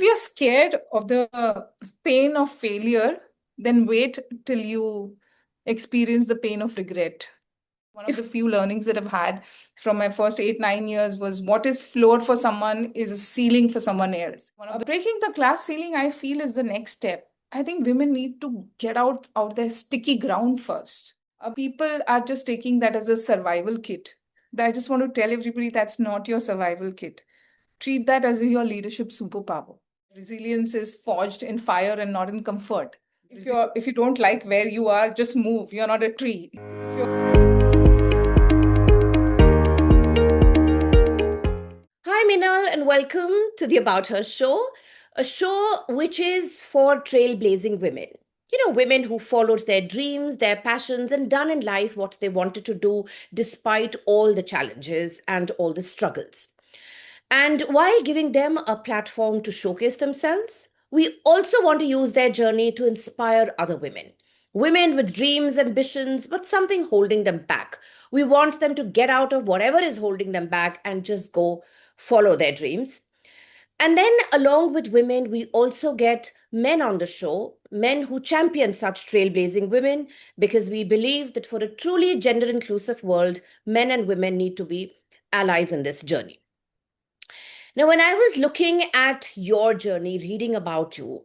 you're scared of the pain of failure, then wait till you experience the pain of regret. One of the few learnings that I've had from my first 8, 9 years was what is floor for someone is a ceiling for someone else. Breaking the glass ceiling, I feel, is the next step. I think women need to get out their sticky ground first. People are just taking that as a survival kit. But I just want to tell everybody that's not your survival kit. Treat that as your leadership superpower. Resilience is forged in fire and not in comfort. If you don't like where you are, just move. You're not a tree. Hi, Minal, and welcome to the AboutHer Show, a show which is for trailblazing women. You know, women who followed their dreams, their passions, and done in life what they wanted to do despite all the challenges and all the struggles. And while giving them a platform to showcase themselves, we also want to use their journey to inspire other women. Women with dreams, ambitions, but something holding them back. We want them to get out of whatever is holding them back and just go follow their dreams. And then, along with women, we also get men on the show, men who champion such trailblazing women, because we believe that for a truly gender inclusive world, men and women need to be allies in this journey. Now, when I was looking at your journey, reading about you,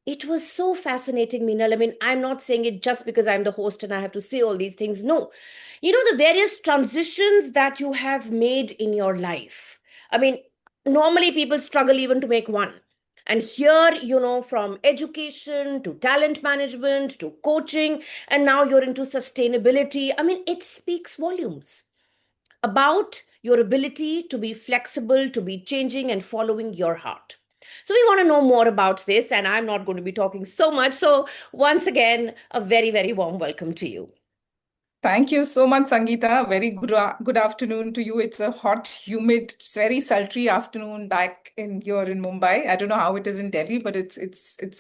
it was so fascinating, Meenal. I mean, I'm not saying it just because I'm the host and I have to say all these things. No. You know, the various transitions that you have made in your life. I mean, normally people struggle even to make one. And here, you know, from education to talent management to coaching, and now you're into sustainability. I mean, it speaks volumes about your ability to be flexible, to be changing and following your heart. So, we want to know more about this, and I'm not going to be talking so much. So, once again, a very, very warm welcome to you. Thank you so much, Sangeeta. Very good afternoon to you. It's a hot, humid, very sultry afternoon back in here in Mumbai. I don't know how it is in Delhi, but it's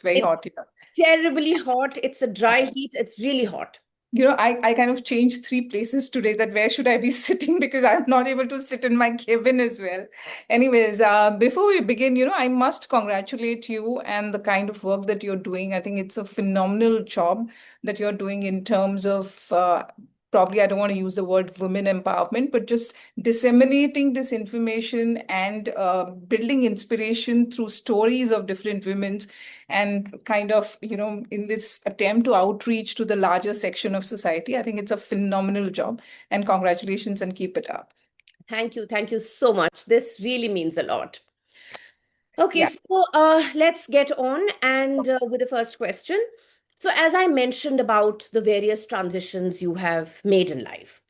very It's hot here. terribly hot. It's a dry heat. It's really hot. I kind of changed 3 places today that where should I be sitting because I'm not able to sit in my cabin as well. Anyways, before we begin, I must congratulate you and the kind of work that you're doing. I think it's a phenomenal job that you're doing in terms of probably, I don't want to use the word women empowerment, but just disseminating this information and building inspiration through stories of different women's and kind of, in this attempt to outreach to the larger section of society. I think it's a phenomenal job and congratulations and keep it up. Thank you. Thank you so much. This really means a lot. Okay, Yeah. so let's get on and with the first question. So, as I mentioned about the various transitions you have made in life.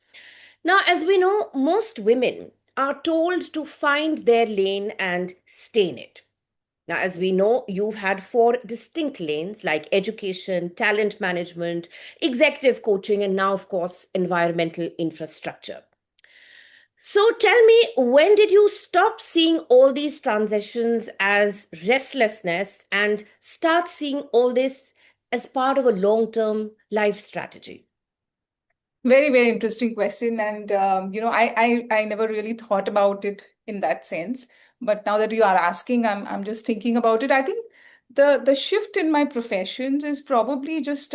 Now, as we know, most women are told to find their lane and stay in it. Now, as we know, you've had four distinct lanes like education, talent management, executive coaching, and now, of course, environmental infrastructure. So tell me, when did you stop seeing all these transitions as restlessness and start seeing all this as part of a long term life strategy? Very, very interesting question. And, I never really thought about it in that sense. But now that you are asking, I'm just thinking about it. I think the shift in my professions is probably just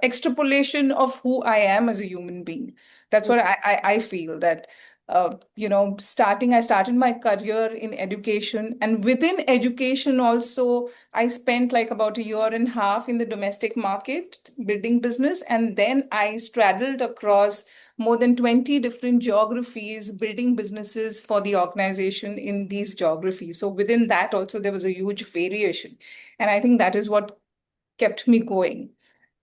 extrapolation of who I am as a human being. That's what I feel that I started my career in education, and within education also, I spent like about a year and a half in the domestic market building business, and then I straddled across more than 20 different geographies, building businesses for the organization in these geographies. So within that also, there was a huge variation. And I think that is what kept me going.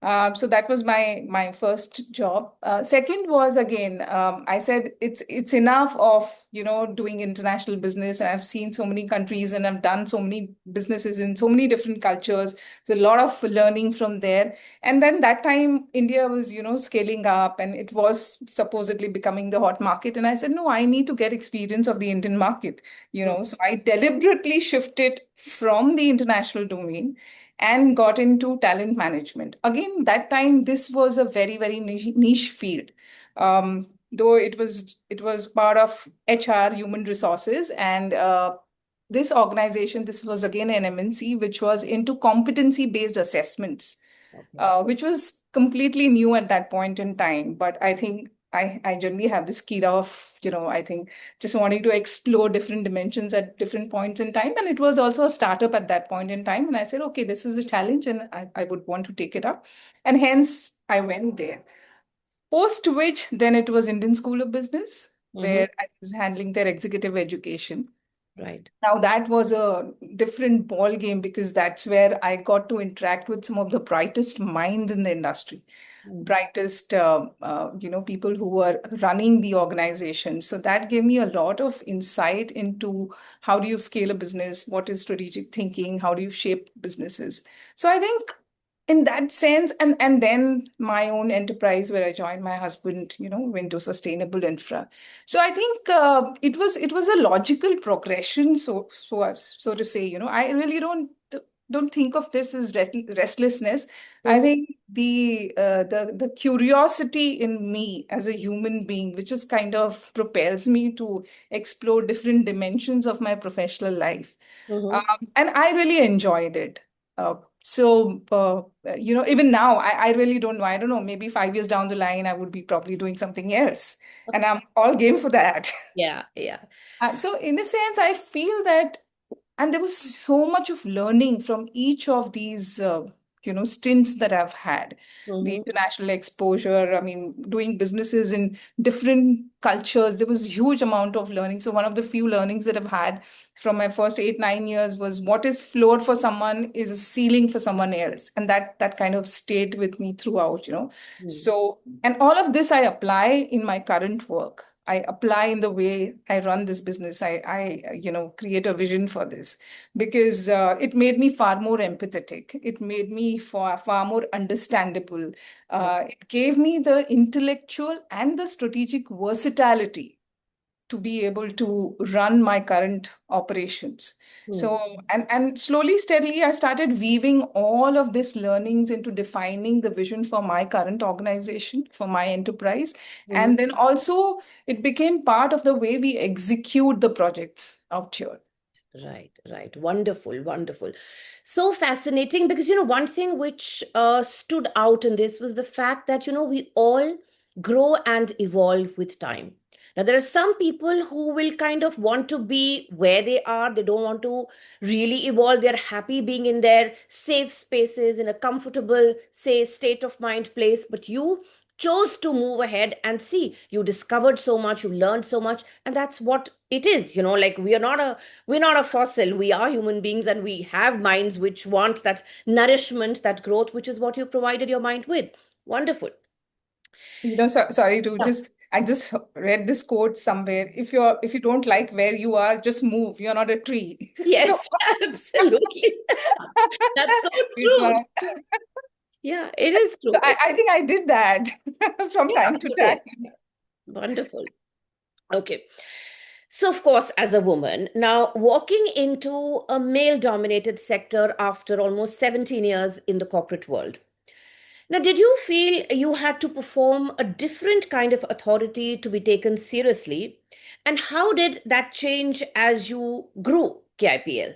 So that was my first job. Second was again, I said it's enough of doing international business, and I've seen so many countries, and I've done so many businesses in so many different cultures. So a lot of learning from there. And then that time, India was scaling up, and it was supposedly becoming the hot market. And I said, no, I need to get experience of the Indian market. So I deliberately shifted from the international domain and got into talent management. Again, that time this was a very, very niche field. Though it was part of HR, human resources, and this organization, this was again an MNC, which was into competency-based assessments, Okay. which was completely new at that point in time. But I think I generally have this key of, I think just wanting to explore different dimensions at different points in time. And it was also a startup at that point in time. And I said, okay, this is a challenge and I would want to take it up. And hence I went there. Post which, then it was Indian School of Business, Mm-hmm. where I was handling their executive education. Right. Now that was a different ball game because that's where I got to interact with some of the brightest minds in the industry, Mm. brightest people who were running the organization. So that gave me a lot of insight into how do you scale a business, what is strategic thinking, how do you shape businesses. So I think in that sense, and then my own enterprise where I joined my husband, went to sustainable infra. So I think it was a logical progression, so to say. I really don't think of this as restlessness. I Mm-hmm. think the curiosity in me as a human being, which just kind of propels me to explore different dimensions of my professional life, Mm-hmm. and I really enjoyed it. Even now, I really don't know. I don't know. Maybe 5 years down the line, I would be probably doing something else, and I'm all game for that. Yeah, yeah. So, in a sense, I feel that, and there was so much of learning from each of these, stints that I've had. The Mm-hmm. international exposure, I mean, doing businesses in different cultures, there was huge amount of learning. So one of the few learnings that I've had from my first 8, 9 years was what is floor for someone is a ceiling for someone else, and that kind of stayed with me throughout. Mm. So, and all of this I apply in my current work. I apply in the way I run this business. I create a vision for this because it made me far more empathetic. It made me far more understandable. It gave me the intellectual and the strategic versatility to be able to run my current operations. Mm. So, and slowly, steadily, I started weaving all of these learnings into defining the vision for my current organization, for my enterprise. Mm-hmm. And then also it became part of the way we execute the projects out here. Right, right. Wonderful, wonderful. So fascinating because, one thing which stood out in this was the fact that, we all grow and evolve with time. Now, there are some people who will kind of want to be where they are. They don't want to really evolve. They're happy being in their safe spaces, in a comfortable, say, state of mind place. But you chose to move ahead and see. You discovered so much, you learned so much, and that's what it is. Like we're not a fossil. We are human beings and we have minds which want that nourishment, that growth, which is what you provided your mind with. Wonderful. Sorry to Yeah. just, I just read this quote somewhere. If you don't like where you are, just move. You're not a tree. Yes, So absolutely. That's so it's true. one. Yeah, it is So true. I think I did that from Yeah, time to you did. time. Wonderful. Okay. So, of course, as a woman, now walking into a male dominated sector after almost 17 years in the corporate world. Now, did you feel you had to perform a different kind of authority to be taken seriously? And how did that change as you grew KIPL?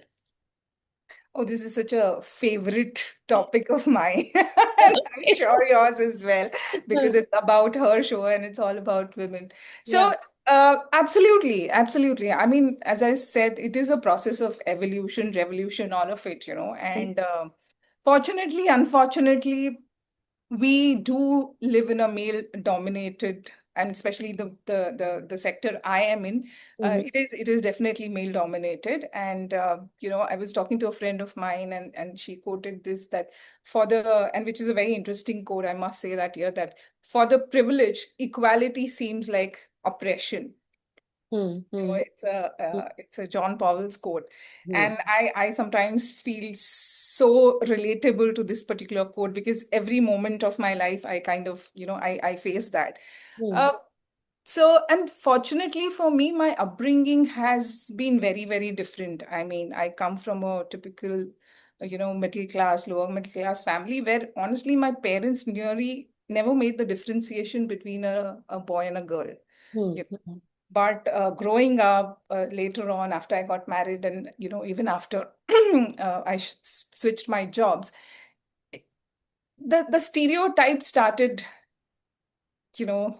Oh, this is such a favorite topic of mine. And I'm sure yours as well, because it's about her show and it's all about women. Yeah. So, absolutely, absolutely. I mean, as I said, it is a process of evolution, revolution, all of it. And fortunately, unfortunately, we do live in a male dominated, and especially the sector I am in, Mhm. it is definitely male dominated. And I was talking to a friend of mine, and she quoted this, that for the, and which is a very interesting quote, I must say that here, that for the privilege equality seems like oppression. Hmm, hmm, It's a John Powell's quote, hmm, and I sometimes feel so relatable to this particular quote because every moment of my life I kind of I face that. hmm, Uh, so, and fortunately for me, my upbringing has been very, very different. I mean, I come from a typical, middle class, lower middle class family where honestly my parents nearly never made the differentiation between a boy and a girl. hmm, hmm, But growing up later on, after I got married, and even after I switched my jobs, the stereotypes started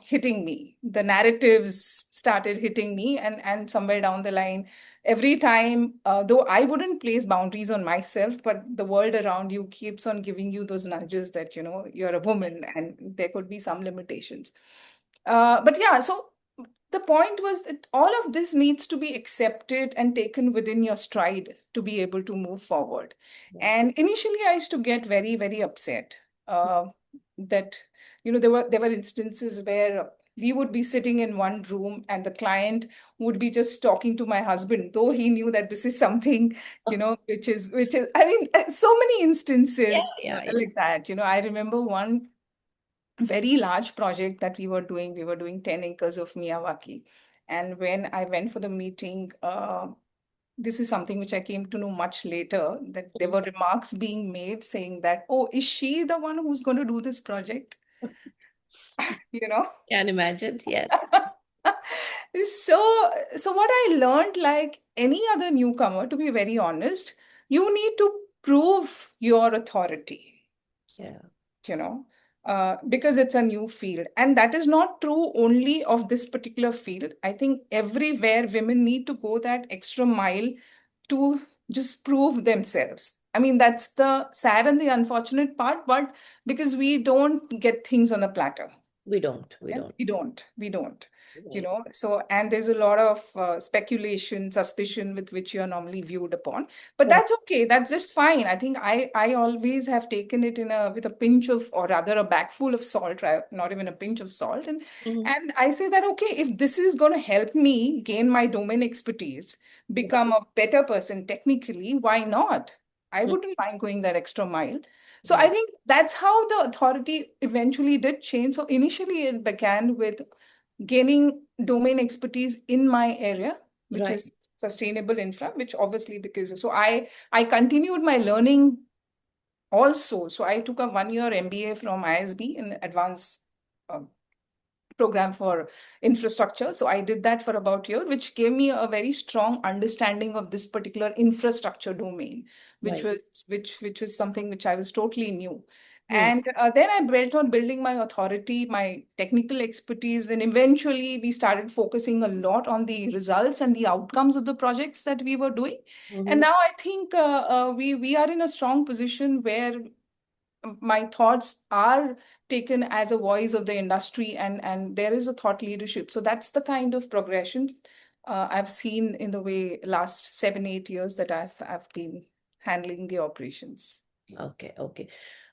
hitting me. The narratives started hitting me, and somewhere down the line, every time, though I wouldn't place boundaries on myself, but the world around you keeps on giving you those nudges that you're a woman and there could be some limitations. But yeah, so the point was that all of this needs to be accepted and taken within your stride to be able to move forward. Right. And initially, I used to get very, very upset that there were instances where we would be sitting in one room and the client would be just talking to my husband, though he knew that this is something which is I mean, so many Yeah, instances yeah, yeah. like that. I remember one very large project that we were doing. We were doing 10 acres of Miyawaki. And when I went for the meeting, this is something which I came to know much later, that there Mhm. were remarks being made saying that, oh, is she the one who's going to do this project? You know? Can imagine. Yes. So what I learned, like any other newcomer, to be very honest, you need to prove your authority. Yeah. you know, because it's a new field. And that is not true only of this particular field. I think everywhere women need to go that extra mile to just prove themselves. I mean, that's the sad and the unfortunate part, but because we don't get things on a platter. We don't. We Yeah, don't. we don't, Right. so, and there's a lot of speculation, suspicion with which you're normally viewed upon, but Right. that's okay. That's just fine. I think I always have taken it with a pinch of, or rather a bag full of salt, right? Not even a pinch of salt. And Mhm. and I say that, okay, if this is going to help me gain my domain expertise, become a better person technically, why not? I Mhm. wouldn't mind going that extra mile. So I Right. think that's how the authority eventually did change. So initially it began with gaining domain expertise in my area, which Right. is sustainable infra, which obviously, because so I continued my learning also. So I took a 1 year MBA from ISB in advanced um, program for infrastructure. So I did that for about a year, which gave me a very strong understanding of this particular infrastructure domain, which Right. was which was something which I was totally new. Hmm. And then I built on building my authority, my technical expertise. Then eventually we started focusing a lot on the results and the outcomes of the projects that we were doing. And Mhm. now I think we are in a strong position where my thoughts are taken as a voice of the industry, and there is a thought leadership. So that's the kind of progression I've seen in the way last 7 8 years that I've been handling the operations. Okay. Okay.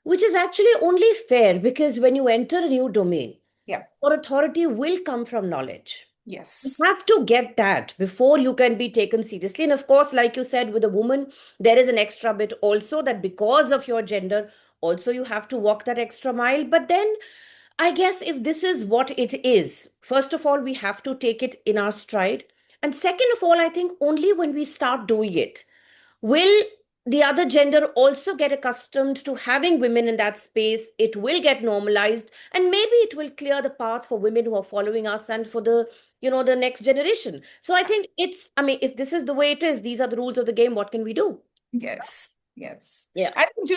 Which is actually only fair because when you enter a new domain, Yeah. your authority will come from knowledge. You Yes. have to get that before you can be taken seriously. And of course, like you said, with a woman, there is an extra bit also that because of your gender, also you have to walk that extra mile. But then I guess if this is what it is, first of all, we have to take it in our stride. And second of all, I think only when we start doing it will the other gender also get accustomed to having women in that space. It will get normalized, and maybe it will clear the path for women who are following us and for the next generation. So I think it's, I mean, if this is the way it is, these are the rules of the game, what can we do? Yes. Yes. Yeah. I think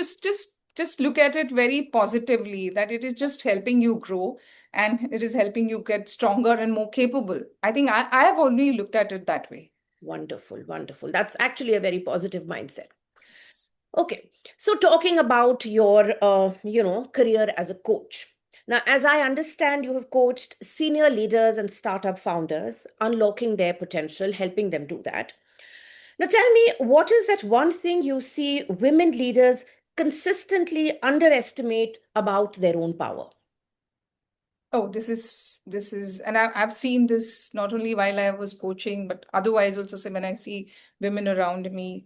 just look at it very positively, that it is just helping you grow, and it is helping you get stronger and more capable. I think I have only looked at it that way. Wonderful, wonderful. That's actually a very positive mindset. Yes. Okay, so talking about your, career as a coach. Now, as I understand, you have coached senior leaders and startup founders, unlocking their potential, helping them do that. Now, tell me, what is that one thing you see women leaders consistently underestimate about their own power? Oh, this is, and I've seen this not only while I was coaching, but otherwise also. So when I see women around me,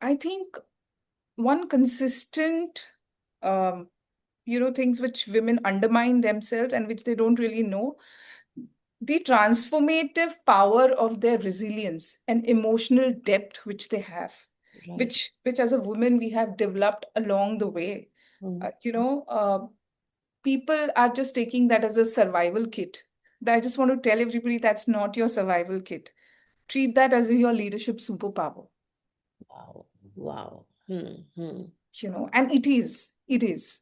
I think one consistent, um, things which women undermine themselves and which they don't really know, the transformative power of their resilience and emotional depth which they have, Right. which as a woman we have developed along the way. Mm. People are just taking that as a survival kit. But I just want to tell everybody that's not your survival kit. Treat that as your leadership superpower. Wow. Wow. And it is.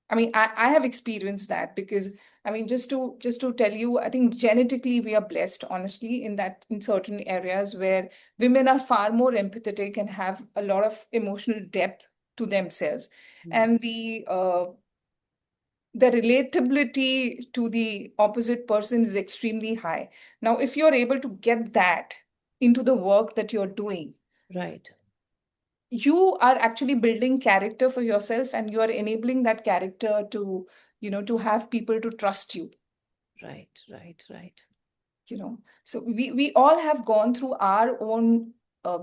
I mean, I have experienced that because I mean, just to tell you, I think genetically we are blessed, honestly, in certain areas where women are far more empathetic and have a lot of emotional depth to themselves, and the relatability to the opposite person is extremely high. Now, if you're able to get that into the work that you're doing, Right. you are actually building character for yourself, and you are enabling that character to have people to trust you. Right. Right. Right. So we all have gone through our own uh,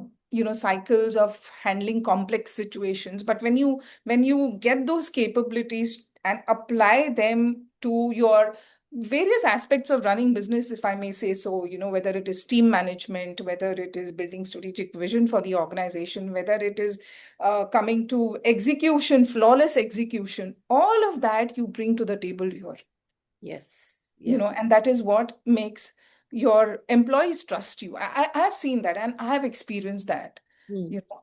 cycles of handling complex situations, but when you get those capabilities and apply them to your various aspects of running business, if I may say so, whether it is team management, whether it is building strategic vision for the organization, whether it is coming to execution, flawless execution, all of that you bring to the table here. Yes. Yes. And that is what makes your employees trust you. I have seen that, and I have experienced that.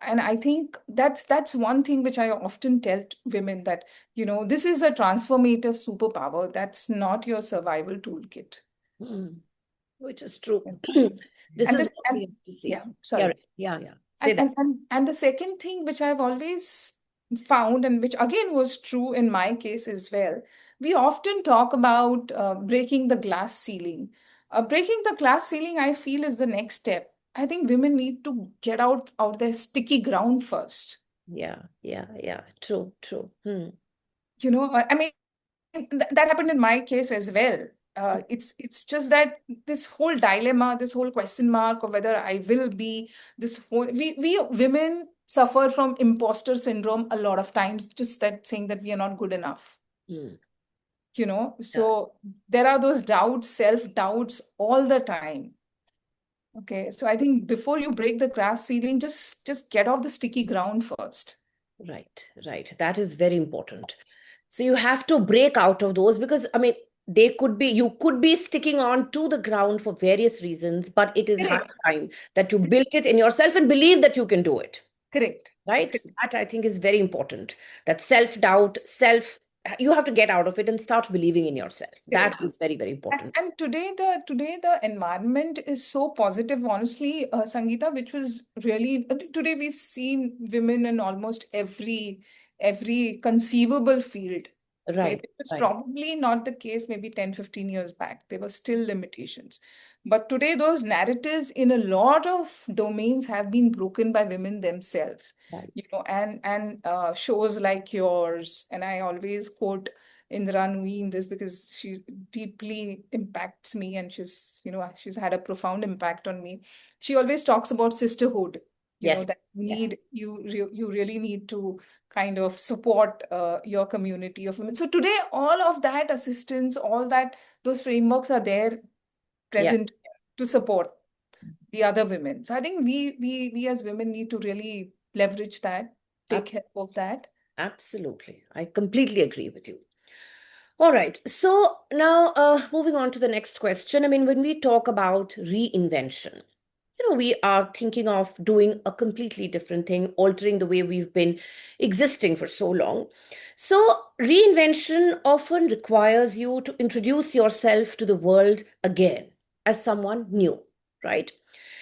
And I think that's one thing which I often tell women, that this is a transformative superpower. That's not your survival toolkit. Which is true. And This and is this what we and have to see. yeah, Yeah. sorry. Right. Yeah. Yeah. Say And, that. and and and the second thing which I've always found, and which again was true in my case as well, we often talk about breaking the glass ceiling. Breaking the glass ceiling, I feel, is the next step. I think women need to get out their sticky ground first. Yeah. Yeah. Yeah. True. True. I mean, that happened in my case as well. It's just that this whole dilemma, this whole question mark of whether I will be this whole we women suffer from imposter syndrome a lot of times, just that saying that we are not good enough. Mm. Yeah. So there are those doubts, self-doubts all the time. Okay, so I think before you break the glass ceiling, just get off the sticky ground first. Right. Right. That is very important. So you have to break out of those because, I mean, you could be sticking on to the ground for various reasons, but it is high Correct. time that you built it in yourself and believe that you can do it. Correct. Right? Correct. That I think is very important. That self-doubt, you have to get out of it and start believing in yourself. That Correct. is very, very And, important. and today the environment is so positive, honestly, Sangeeta, which was really today we've seen women in almost every conceivable field. Okay, Right. it was Right. probably not the case maybe 10, 15 years back. There were still limitations. But today, those narratives in a lot of domains have been broken by women themselves. Right. And shows like yours, and I always quote Indra Nui in this because she deeply impacts me, and she's had a profound impact on me. She always talks about sisterhood, Yes. that Yes. you really need to kind of support your community of women. So today, all of that assistance, all that, those frameworks are there Yeah. present to support the other women. So I think we as women need to really leverage that, Ab- take help of that. Absolutely. I completely agree with you. All right. So now, moving on to the next question. I mean, when we talk about reinvention, we are thinking of doing a completely different thing, altering the way we've been existing for so long. So, reinvention often requires you to introduce yourself to the world again as someone new, right?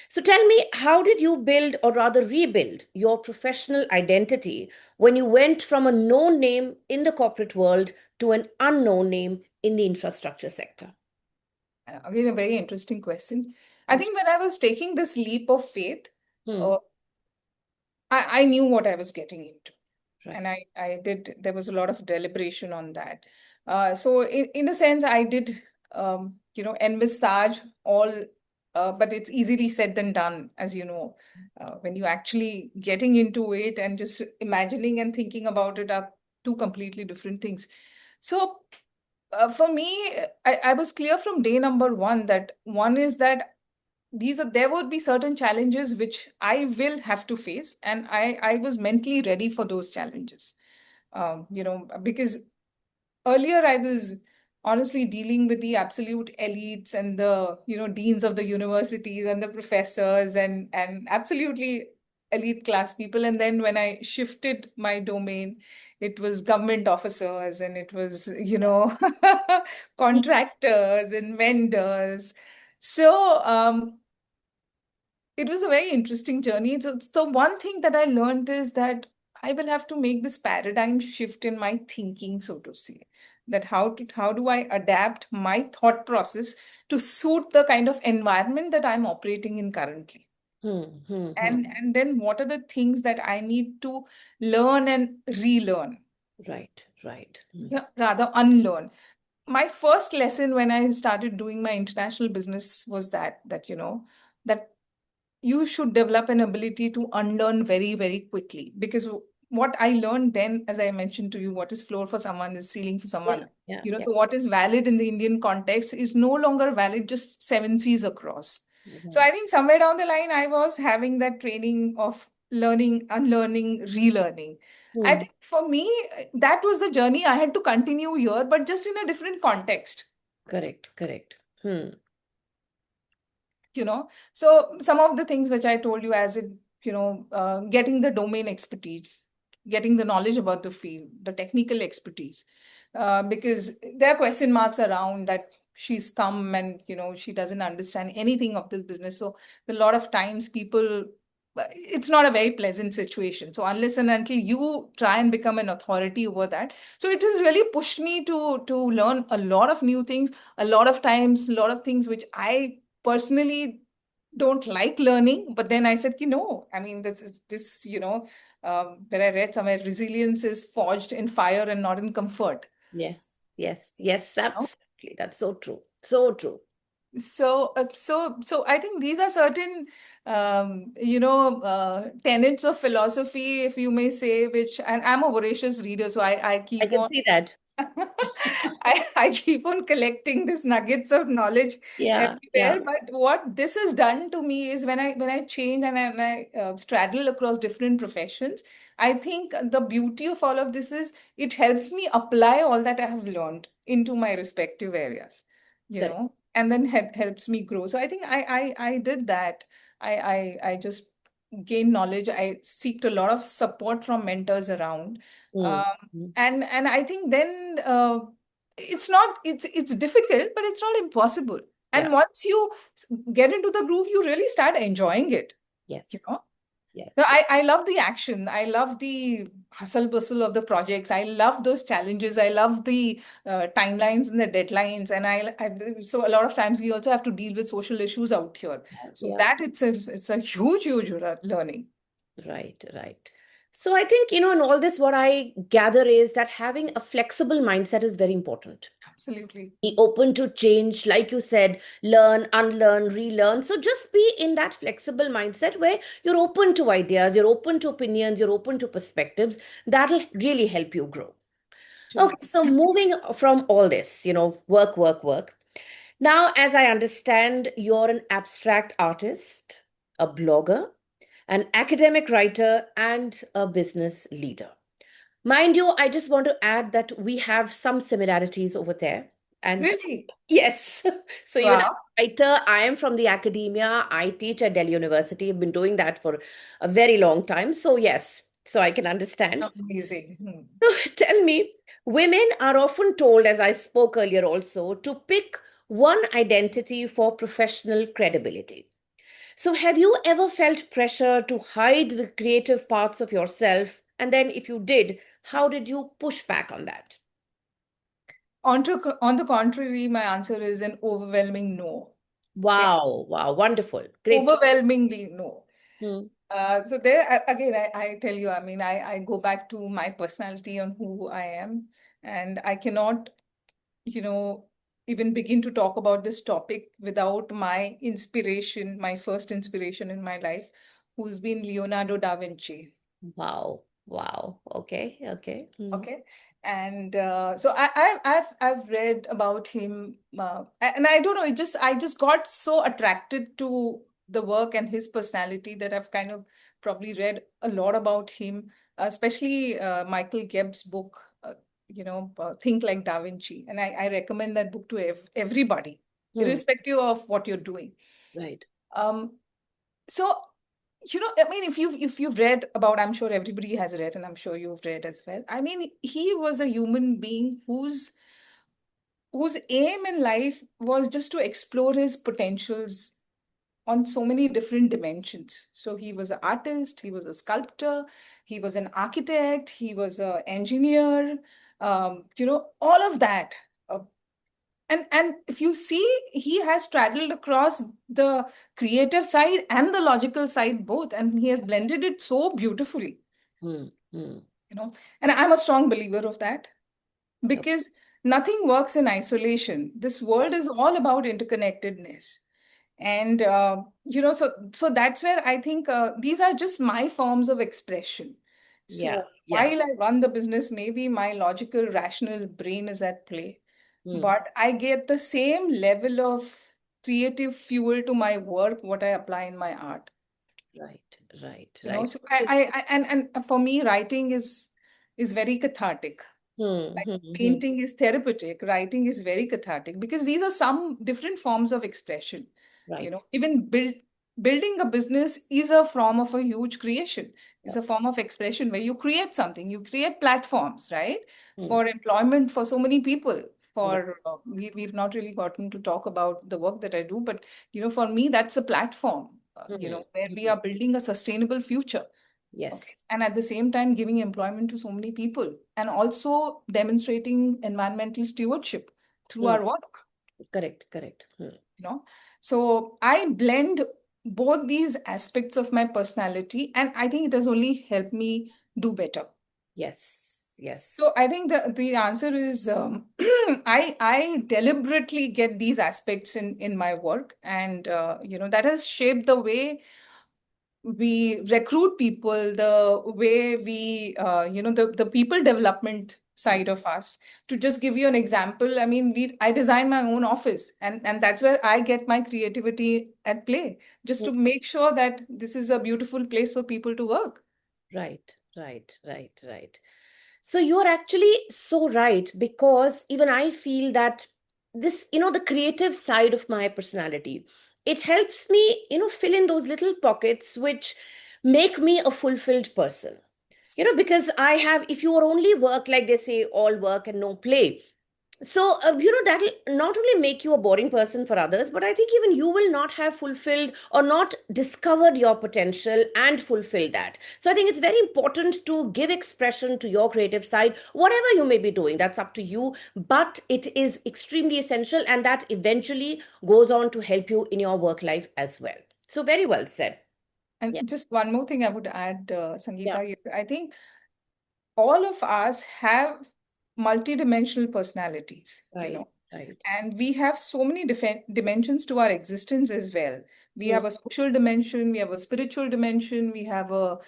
So, tell me, how did you build or rather rebuild your professional identity when you went from a known name in the corporate world to an unknown name in the infrastructure sector? Again, a very interesting question. I think when I was taking this leap of faith, Hmm. uh, I knew what I was getting into. Right. And there was a lot of deliberation on that. So in a sense, I did, envisage all, but it's easily said than done, as you know, when you actually getting into it and just imagining and thinking about it are two completely different things. So for me, I was clear from day number one that one is that there would be certain challenges which I will have to face, and I was mentally ready for those challenges. Because earlier I was honestly dealing with the absolute elites and the, deans of the universities and the professors and absolutely elite class people. And then when I shifted my domain, it was government officers and it was, contractors and vendors. So it was a very interesting journey. So one thing that I learned is that I will have to make this paradigm shift in my thinking, so to say, that how do I adapt my thought process to suit the kind of environment that I'm operating in currently. Hmm, hmm, hmm. And then what are the things that I need to learn and relearn? Right, right. Yeah, rather unlearn. My first lesson when I started doing my international business was that you should develop an ability to unlearn very, very quickly. Because what I learned then, as I mentioned to you, what is floor for someone is ceiling for Yeah, someone. yeah, yeah. So what is valid in the Indian context is no longer valid just seven seas across. So Mhm. I think somewhere down the line, I was having that training of learning, unlearning, relearning. I Hmm. think for me, that was the journey I had to continue here, but just in a different context. Correct, correct. Hmm. So some of the things which I told you as it, getting the domain expertise, getting the knowledge about the field, the technical expertise, because there are question marks around that she's come and she doesn't understand anything of this business. So a lot of times people, it's not a very pleasant situation, so unless and until you try and become an authority over that, so it has really pushed me to learn a lot of new things, a lot of times, a lot of things which I personally don't like learning. But then I said, no, I mean, this is this, where I read somewhere, resilience is forged in fire and not in comfort. Yes, yes, yes, You know? absolutely. That's so true. So true. So I think these are certain, tenets of philosophy, if you may say, which, and I'm a voracious reader, so I I keep can on see that. I keep on collecting these nuggets of knowledge Yeah, yeah. everywhere. But what this has done to me is when I change and I straddle across different professions, I think the beauty of all of this is it helps me apply all that I have learned into my respective areas, Correct. and then helps me grow. So I think I did that. I just gain knowledge. I seeked a lot of support from mentors around. Hmm. Um, Hmm. and I think then it's difficult, but it's not impossible. Yeah. And once you get into the groove, you really start enjoying it. Yes. You know. Yes. So Yes. I love the action. I love the hustle bustle of the projects. I love those challenges. I love the timelines and the deadlines. And so a lot of times we also have to deal with social issues out here. So Yeah. that it's a huge, huge learning. Right, right. So I think, in all this, what I gather is that having a flexible mindset is very important. Absolutely. Be open to change, like you said, learn, unlearn, relearn. So just be in that flexible mindset where you're open to ideas, you're open to opinions, you're open to perspectives. That'll really help you grow. Sure. Okay, so moving from all this, work, work, work. Now, as I understand, you're an abstract artist, a blogger, an academic writer, and a business leader. Mind you, I just want to add that we have some similarities over there. And Really? yes, so even Wow. a writer, I am from the academia. I teach at Delhi University. I've been doing that for a very long time. So, yes, so I can understand. Amazing. Hmm. Tell me, women are often told, as I spoke earlier also, to pick one identity for professional credibility. So, have you ever felt pressure to hide the creative parts of yourself? And then, if you did, how did you push back on that? On the contrary, my answer is an overwhelming no. Okay. Wow, wow, wonderful. Great. Overwhelmingly no. Hmm. So there again, I tell you, I mean, I go back to my personality on who I am, and I cannot, you know, even begin to talk about this topic without my inspiration, my first inspiration in my life, who's been Leonardo da Vinci. Wow, wow. Okay, okay. Hmm. Okay. And so I've read about him, and I don't know, I just got so attracted to the work and his personality that I've kind of probably read a lot about him, especially Michael Gebb's book. Think Like Da Vinci. And I recommend that book to everybody, Hmm. irrespective of what you're doing. Right. Um, so, I mean, if you've read about, I'm sure everybody has read, and I'm sure you've read as well. I mean, he was a human being whose aim in life was just to explore his potentials on so many different dimensions. So he was an artist, he was a sculptor, he was an architect, he was an engineer, all of that. Uh, and if you see, he has straddled across the creative side and the logical side both, and he has blended it so beautifully, Hmm. Hmm. you know. And I'm a strong believer of that Okay. because nothing works in isolation. This world is all about interconnectedness. And so that's where I think these are just my forms of expression. Yeah. So Yeah. while I run the business, maybe my logical, rational brain is at play, Hmm. but I get the same level of creative fuel to my work, what I apply in my art. Right. Right. You know, Right. so and for me, writing is very cathartic. Hmm. Like Hmm. Hmm. painting is therapeutic, writing is very cathartic because these are some different forms of expression. Right. Even building a business is a form of a huge creation. It's Yeah. a form of expression where you create something, you create platforms, right? Hmm. For employment for so many people. Right. For we've not really gotten to talk about the work that I do, but for me, that's a platform, Hmm. where we Hmm. are building a sustainable future. Yes. Okay. And at the same time, giving employment to so many people and also demonstrating environmental stewardship through Hmm. our work, Correct. Correct. Hmm. you know. So I blend both these aspects of my personality, and I think it has only helped me do better. Yes. Yes. So I think the answer is I deliberately get these aspects in my work, and that has shaped the way we recruit people, the way we, the people development Hmm. side of us. To just give you an example, I mean, I design my own office, and that's where I get my creativity at play, just Hmm. to make sure that this is a beautiful place for people to work. Right. Right. Right. Right. So you're actually so right because even I feel that this, the creative side of my personality, it helps me, fill in those little pockets which make me a fulfilled person. Because I have, if you are only work, like they say, all work and no play. So, that'll not only make you a boring person for others, but I think even you will not have fulfilled or not discovered your potential and fulfilled that. So, I think it's very important to give expression to your creative side, whatever you may be doing, that's up to you. But it is extremely essential, and that eventually goes on to help you in your work life as well. So, very well said. And Yeah. just one more thing I would add, Yeah. Sangeeta, I think all of us have multidimensional personalities, Right. Right. and we have so many different dimensions to our existence as well. We Hmm. have a social dimension, we have a spiritual dimension, we have a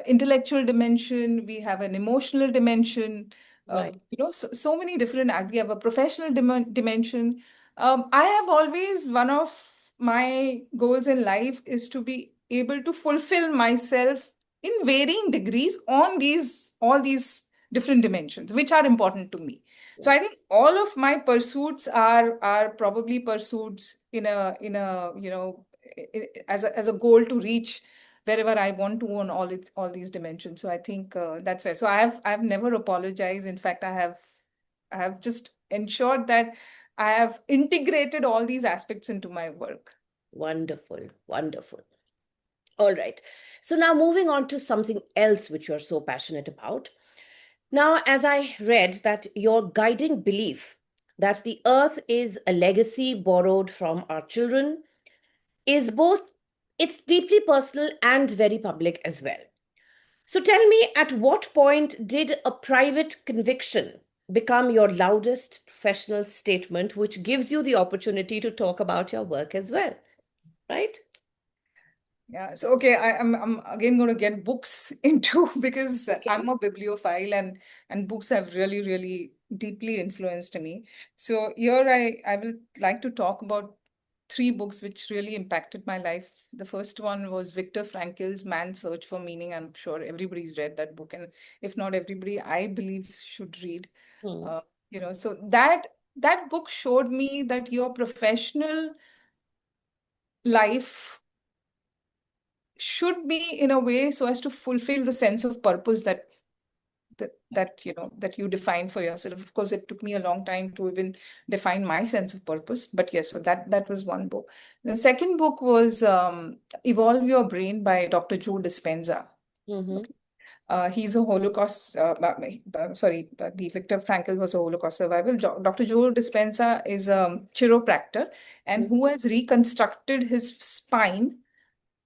intellectual dimension, we have an emotional dimension. Right. So many different. We have a professional dimension. I have always, one of my goals in life is to be able to fulfill myself in varying degrees on these all these different dimensions, which are important to me. So Yeah. I think all of my pursuits are probably pursuits in a as a goal to reach wherever I want to on all these dimensions. So I think that's where. So I've never apologized. In fact, I have just ensured that I have integrated all these aspects into my work. Wonderful. Wonderful. All right. So now moving on to something else which you're so passionate about. Now, as I read that your guiding belief that the earth is a legacy borrowed from our children is both, it's deeply personal and very public as well. So tell me, at what point did a private conviction become your loudest professional statement, which gives you the opportunity to talk about your work as well, right? Yeah, so okay, I'm again going to get books into because Okay. I'm a bibliophile, and books have really, really deeply influenced me. So here I will like to talk about three books which really impacted my life. The first one was Viktor Frankl's Man's Search for Meaning. I'm sure everybody's read that book, and if not everybody, I believe should read. Hmm. Uh, so that book showed me that your professional life should be in a way so as to fulfill the sense of purpose that you define for yourself. Of course, it took me a long time to even define my sense of purpose, but yes, so that was one book. The second book was Evolve Your Brain by Dr. Joe Dispenza. Mm-hmm. Okay. He's a Holocaust, sorry, the Viktor Frankl was a Holocaust survivor. Dr. Joe Dispenza is a chiropractor and who has reconstructed his spine,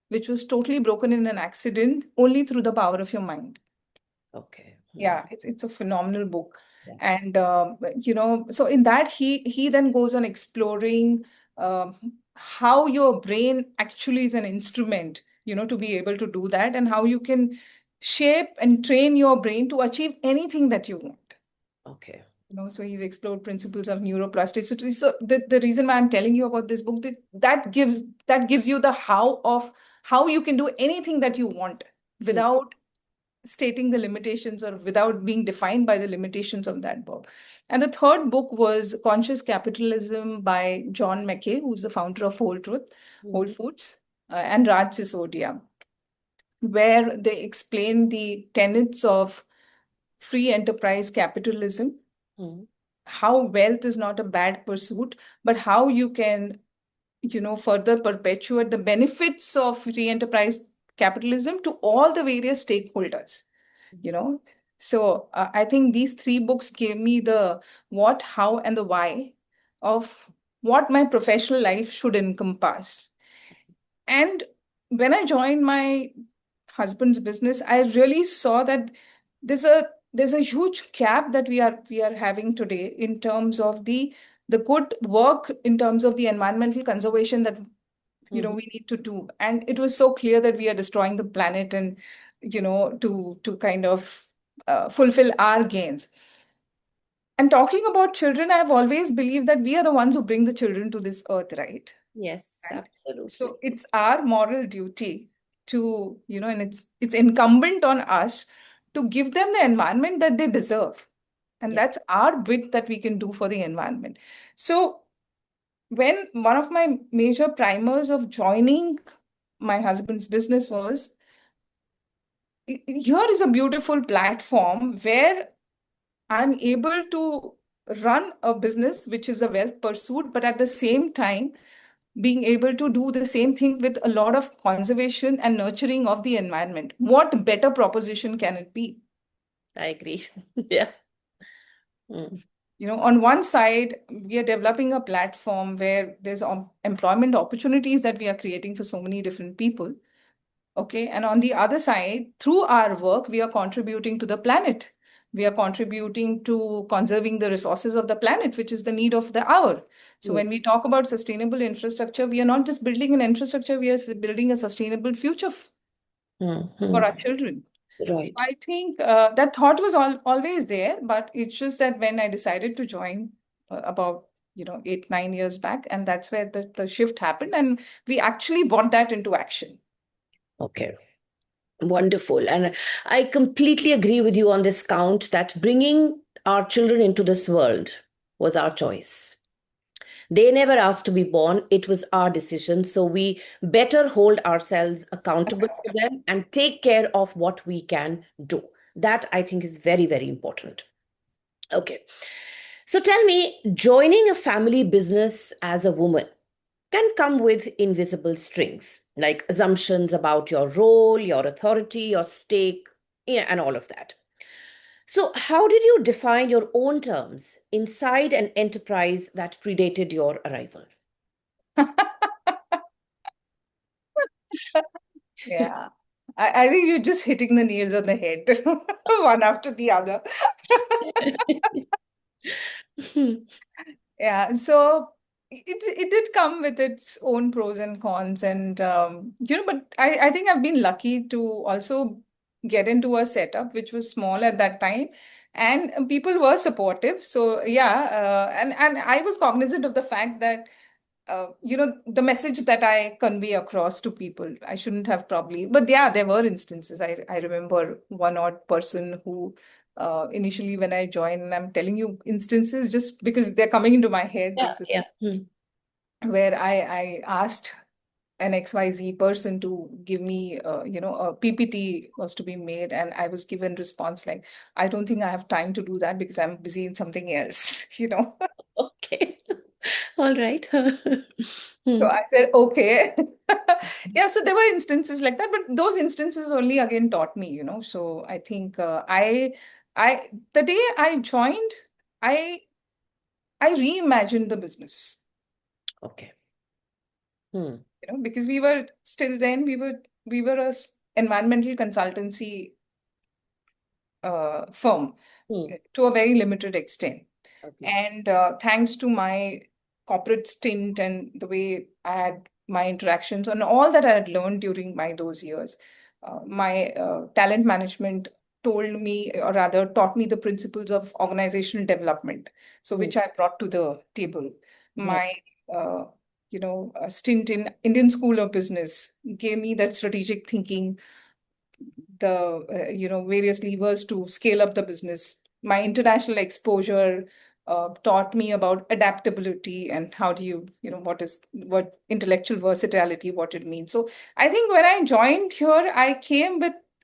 which was totally broken in an accident, only through the power of your mind. Okay. Hmm. Yeah, it's a phenomenal book. Yeah. And so in that he then goes on exploring how your brain actually is an instrument, to be able to do that, and how you can shape and train your brain to achieve anything that you want. Okay. So he's explored principles of neuroplasticity. So the reason why I'm telling you about this book, that gives you the how of how you can do anything that you want Hmm. without stating the limitations or without being defined by the limitations of that book. And the third book was Conscious Capitalism by John Mackey, who's the founder of Whole Hmm. Foods, and Raj Sisodia, where they explain the tenets of free enterprise capitalism, Hmm. how wealth is not a bad pursuit, but how you can, further perpetuate the benefits of free enterprise capitalism to all the various stakeholders, you know. So I think these three books gave me the what, how, and the why of what my professional life should encompass. And when I joined my husband's business, I really saw that there's a huge gap that we are having today in terms of the good work in terms of the environmental conservation that Hmm. we need to do. And it was so clear that we are destroying the planet, and to kind of fulfill our gains. And talking about children, I've always believed that we are the ones who bring the children to this earth, right? Yes, Right. absolutely. So it's our moral duty to, and it's incumbent on us to give them the environment that they deserve. And Yeah. that's our bit that we can do for the environment. So when one of my major primers of joining my husband's business was, here is a beautiful platform where I'm able to run a business which is a wealth pursuit, but at the same time, being able to do the same thing with a lot of conservation and nurturing of the environment. What better proposition can it be? I agree. Yeah. Hmm. On one side, we are developing a platform where there's employment opportunities that we are creating for so many different people. Okay. And on the other side, through our work, we are contributing to the planet. We are contributing to conserving the resources of the planet, which is the need of the hour. So Yeah. when we talk about sustainable infrastructure, we are not just building an infrastructure, we are building a sustainable future Hmm. Hmm. for our children. So Right. I think that thought was always there, but it's just that when I decided to join about 8, 9 years back, and that's where the shift happened, and we actually brought that into action. Okay. Wonderful. And I completely agree with you on this count that bringing our children into this world was our choice. They never asked to be born. It was our decision. So we better hold ourselves accountable for them and take care of what we can do. That I think is very, very important. Okay. So tell me, joining a family business as a woman can come with invisible strings, like assumptions about your role, your authority, your stake, yeah, and all of that. So, how did you define your own terms inside an enterprise that predated your arrival? Yeah. I think you're just hitting the nails on the head, one after the other. Yeah, so it did come with its own pros and cons, and but I think I've been lucky to also get into a setup which was small at that time, and people were supportive. So yeah, and I was cognizant of the fact that the message that I convey across to people. I shouldn't have probably, but yeah, there were instances. I remember one odd person who initially when I joined, and I'm telling you instances just because they're coming into my head. Yeah, This was yeah. Hmm. where I asked an XYZ person to give me, a PPT was to be made, and I was given response like, I don't think I have time to do that because I'm busy in something else, Okay. All right. So Hmm. I said, okay. Yeah, so there were instances like that, but those instances only again taught me, So I think the day I joined, I I reimagined the business, Okay. Hmm. because we were still then we were environmental consultancy firm Hmm. to a very limited extent. Okay. And thanks to my corporate stint and the way I had my interactions and all that I had learned during those years, my talent management told me, or rather taught me the principles of organizational development. So Hmm. which I brought to the table. Yeah. My stint in Indian School of Business gave me that strategic thinking, the various levers to scale up the business. My international exposure taught me about adaptability and how do what intellectual versatility, what it means. So I think when I joined here, I came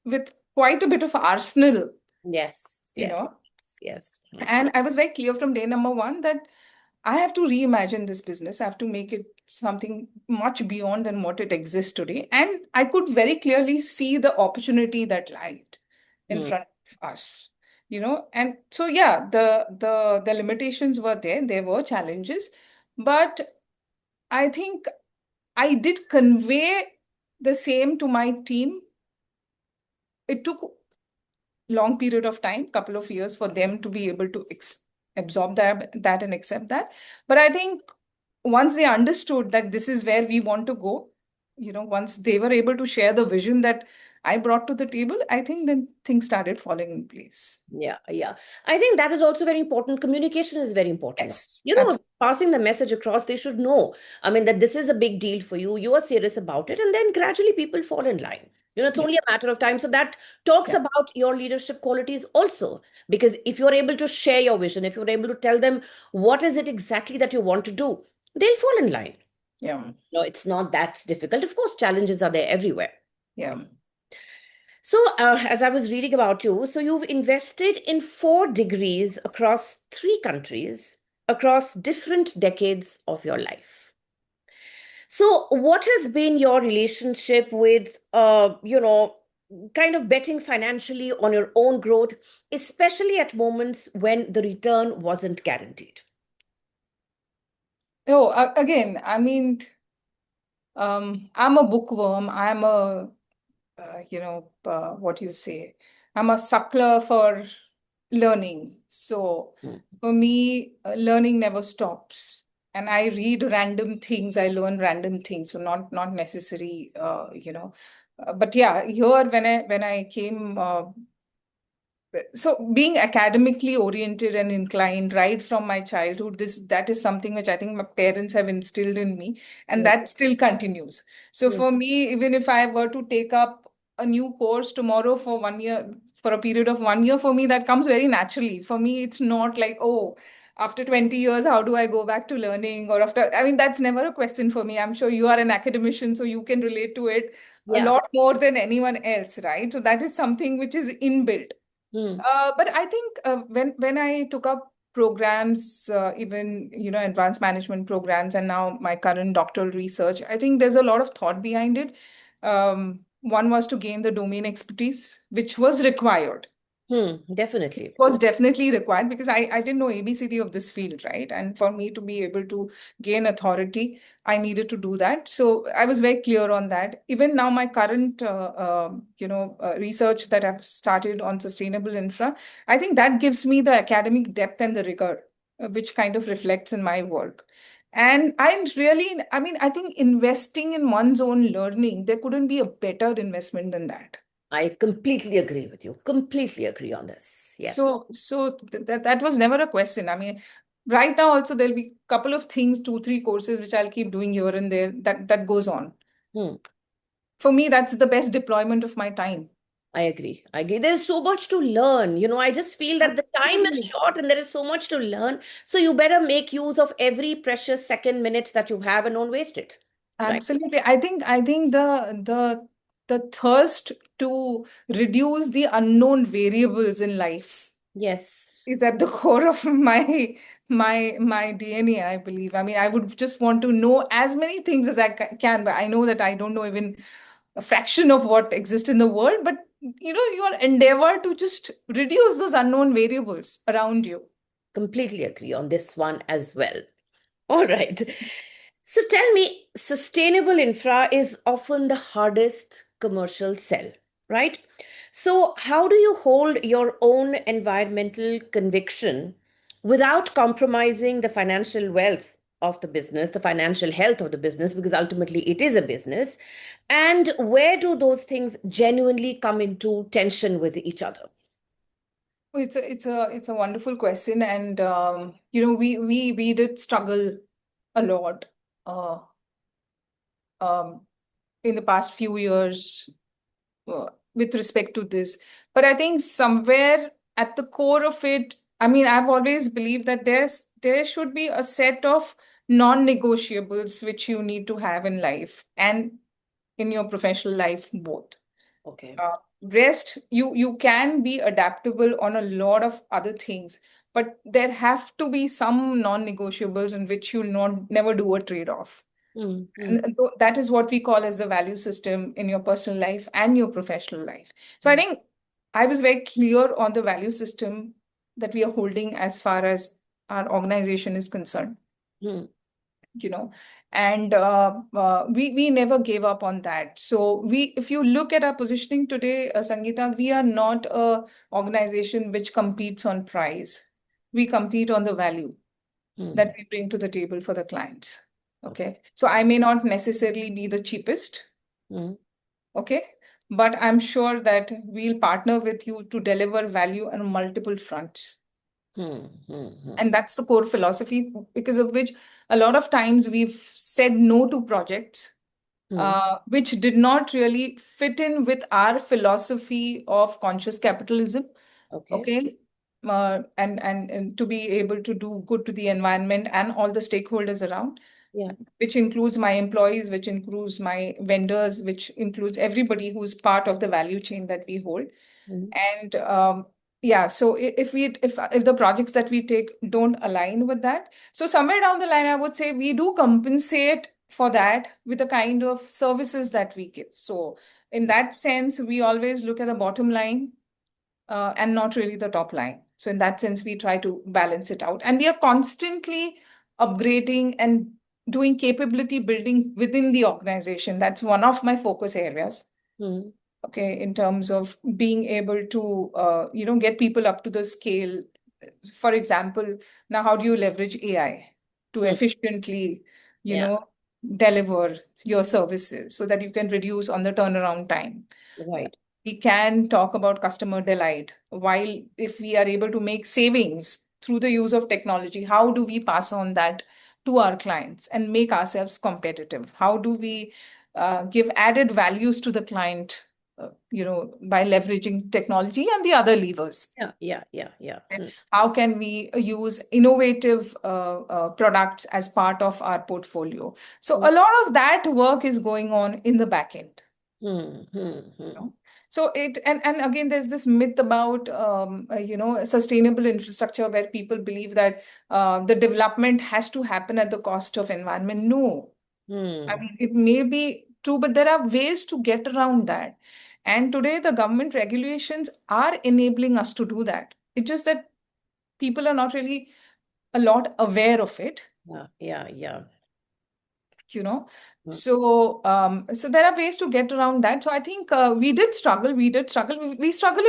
with quite a bit of arsenal, Yes. you Yes. know, Yes. Hmm. and I was very clear from day number one that I have to reimagine this business. I have to make it something much beyond than what it exists today. And I could very clearly see the opportunity that lied in Hmm. front of us. And so yeah, the limitations were there. There were challenges, but I think I did convey the same to my team. It took long period of time, couple of years, for them to be able to absorb that and accept that. But I think once they understood that this is where we want to go, once they were able to share the vision that I brought to the table, I think then things started falling in place. Yeah, yeah. I think that is also very important. Communication is very important. Yes, absolutely. Passing the message across, they should know. I mean, that this is a big deal for you. You are serious about it. And then gradually people fall in line. It's Yeah, only a matter of time. So that talks yeah, about your leadership qualities also. Because if you're able to share your vision, if you're able to tell them what is it exactly that you want to do, they'll fall in line. yeah, No, it's not that difficult. Of course, challenges are there everywhere. yeah. So, as I was reading about you, so you've invested in 4 degrees across 3 countries, across different decades of your life. So, what has been your relationship with, kind of betting financially on your own growth, especially at moments when the return wasn't guaranteed? Oh, again, I mean, I'm a bookworm. I'm a what you say. I'm a suckler for learning. So Hmm. for me, learning never stops. And I read random things. I learn random things. So not necessary, but yeah, here when I came, so being academically oriented and inclined right from my childhood, that is something which I think my parents have instilled in me, and Hmm. that still continues. So Hmm. for me, even if I were to take up a new course tomorrow for 1 year, for a period of 1 year, for me that comes very naturally. For me, it's not like, oh, after 20 years, how do I go back to learning? Or after, I mean, that's never a question for me. I'm sure you are an academician, so you can relate to it a Yeah. lot more than anyone else, right? So that is something which is inbuilt. Hmm. But I think when I took up programs, even advanced management programs, and now my current doctoral research, I think there's a lot of thought behind it. One was to gain the domain expertise, which was required, Definitely. was definitely required because I didn't know ABCD of this field, right? And for me to be able to gain authority, I needed to do that. So I was very clear on that. Even now, my current, research that I've started on sustainable infra, I think that gives me the academic depth and the rigor, which kind of reflects in my work. And I mean, I think investing in one's own learning, there couldn't be a better investment than that. I completely agree with you. Completely agree on this. Yes. So that was never a question. I mean, Right now also there'll be a couple of things, two, three courses which I'll keep doing here and there. That goes on. Hmm. For me, that's the best deployment of my time. I agree. I agree. There's so much to learn. I just feel that the time is Absolutely. short and there is so much to learn. So you better make use of every precious second, minute that you have and don't waste it. Right? Absolutely. I think the thirst to reduce the unknown variables in life Yes. is at the core of my DNA, I believe. I mean, I would just want to know as many things as I can, but I know that I don't know even a fraction of what exists in the world. But your endeavor to just reduce those unknown variables around you. Completely agree on this one as well. All right. So tell me, sustainable infra is often the hardest commercial sell, right? So, how do you hold your own environmental conviction without compromising the financial wealth of the business, the financial health of the business, because ultimately it is a business? And where do those things genuinely come into tension with each other? Oh, it's a wonderful question, and we did struggle a lot uh, um, in the past few years with respect to this. But I think somewhere at the core of it, I mean, I've always believed that there should be a set of non-negotiables which you need to have in life and in your professional life both. Okay. uh, Rest, you can be adaptable on a lot of other things, but there have to be some non-negotiables in which you'll not never do a trade-off. Mm-hmm. And that is what we call as the value system in your personal life and your professional life. So I think I was very clear on the value system that we are holding as far as our organization is concerned, Mm-hmm. you know and we never gave up on that. So if you look at our positioning today, Sangeeta, we are not a organization which competes on price. We compete on the value that we bring to the table for the clients. Okay, so I may not necessarily be the cheapest, Mm-hmm. okay, but I'm sure that we'll partner with you to deliver value on multiple fronts. Mm-hmm. And that's the core philosophy, because of which a lot of times we've said no to projects which did not really fit in with our philosophy of conscious capitalism. Okay. Okay. And to be able to do good to the environment and all the stakeholders around, Yeah. which includes my employees, which includes my vendors, which includes everybody who's part of the value chain that we hold. Mm-hmm. And yeah, so if the projects that we take don't align with that, so somewhere down the line, I would say we do compensate for that with the kind of services that we give. So in that sense, we always look at the bottom line and not really the top line. So in that sense, we try to balance it out, and we are constantly upgrading and doing capability building within the organization. That's one of my focus areas. Mm-hmm. Okay, in terms of being able to get people up to the scale. For example, now how do you leverage AI to efficiently you Yeah. know deliver your services so that you can reduce on the turnaround time? Right. We can talk about customer delight, while if we are able to make savings through the use of technology, how do we pass on that to our clients and make ourselves competitive? How do we give added values to the client, by leveraging technology and the other levers? Yeah. Yeah. Yeah. Yeah. How can we use innovative products as part of our portfolio? So Mm-hmm. a lot of that work is going on in the back end. Mm-hmm. know. So and again, there's this myth about sustainable infrastructure where people believe that the development has to happen at the cost of environment. No, I Hmm. mean it may be true, but there are ways to get around that. And today, the government regulations are enabling us to do that. It's just that people are not really a lot aware of it. Yeah. Yeah. Yeah. you know Mm. so there are ways to get around that. So I think we struggle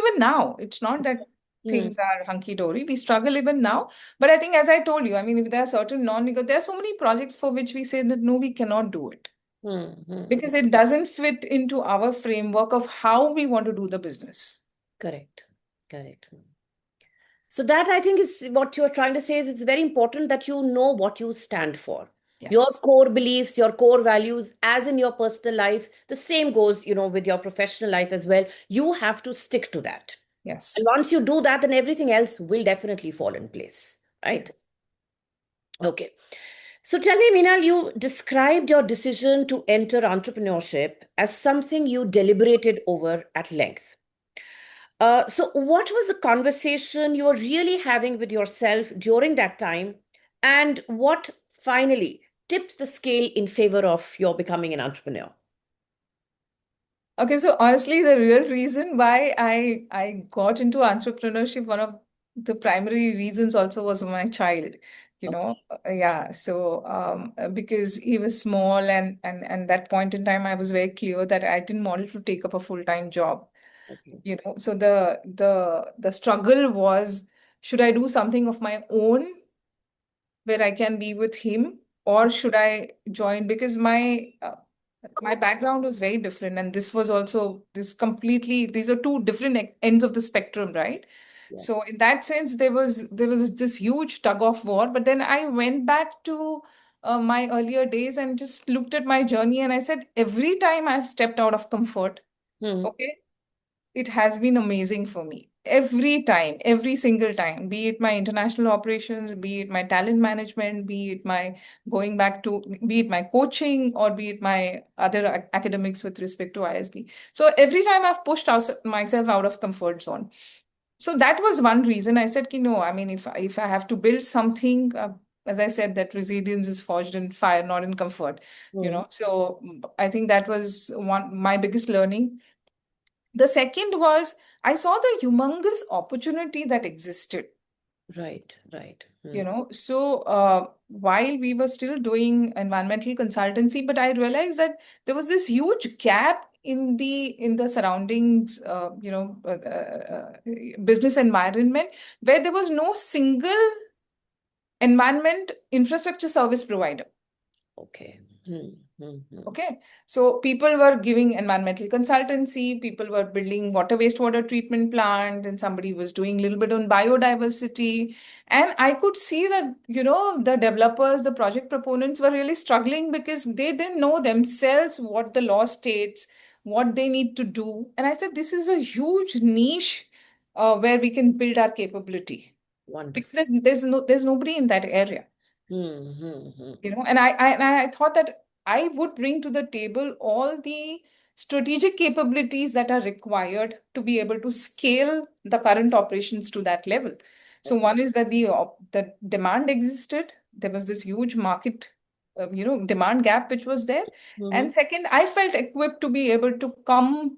even now. It's not that Mm. things are hunky-dory. We struggle even now. But I think, as I told you, I mean, if there are certain non-negotiable, there are so many projects for which we say that no, we cannot do it Mm. because it doesn't fit into our framework of how we want to do the business. Correct. Correct. So that I think is what you're trying to say is it's very important that you know what you stand for. Your Yes. core beliefs, your core values, as in your personal life, the same goes, with your professional life as well. You have to stick to that. And Yes. once you do that, then everything else will definitely fall in place. Right? Okay. So tell me, Minal, you described your decision to enter entrepreneurship as something you deliberated over at length. So, what was the conversation you were really having with yourself during that time? And what finally tipped the scale in favor of your becoming an entrepreneur? Okay, so honestly, the real reason why I got into entrepreneurship, one of the primary reasons also was my child, Okay. Yeah. So because he was small and that point in time I was very clear that I didn't want to take up a full-time job, Okay. So the struggle was, should I do something of my own where I can be with him, or should I join? Because my background was very different, and this was also this completely. These are two different ends of the spectrum, right? So Yes. in that sense, there was this huge tug of war. But then I went back to my earlier days and just looked at my journey, and I said, every time I've stepped out of comfort, Hmm. okay, it has been amazing for me. Every time, every single time, be it my international operations, be it my talent management, be it my going back to, be it my coaching, or be it my other academics with respect to ISB. So every time I've pushed myself out of comfort zone. So that was one reason I said, no, I mean, if I have to build something, as I said, that resilience is forged in fire, not in comfort. Hmm. So I think that was one my biggest learning. The second was, I saw the humongous opportunity that existed. Right. Right. Hmm. So while we were still doing environmental consultancy, but I realized that there was this huge gap in the surroundings, business environment, where there was no single environment infrastructure service provider. Okay. Hmm. Hmm. Hmm. Okay, so people were giving environmental consultancy, people were building water wastewater treatment plants, and somebody was doing a little bit on biodiversity. And I could see that, the developers, the project proponents were really struggling because they didn't know themselves what the law states, what they need to do. And I said, this is a huge niche where we can build our capability, because Wonderful. there's nobody in that area. Hmm. Hmm. Hmm. And I thought that I would bring to the table all the strategic capabilities that are required to be able to scale the current operations to that level. So Okay. one is that the demand existed. There was this huge market, demand gap which was there. Hmm. And second, I felt equipped to be able to come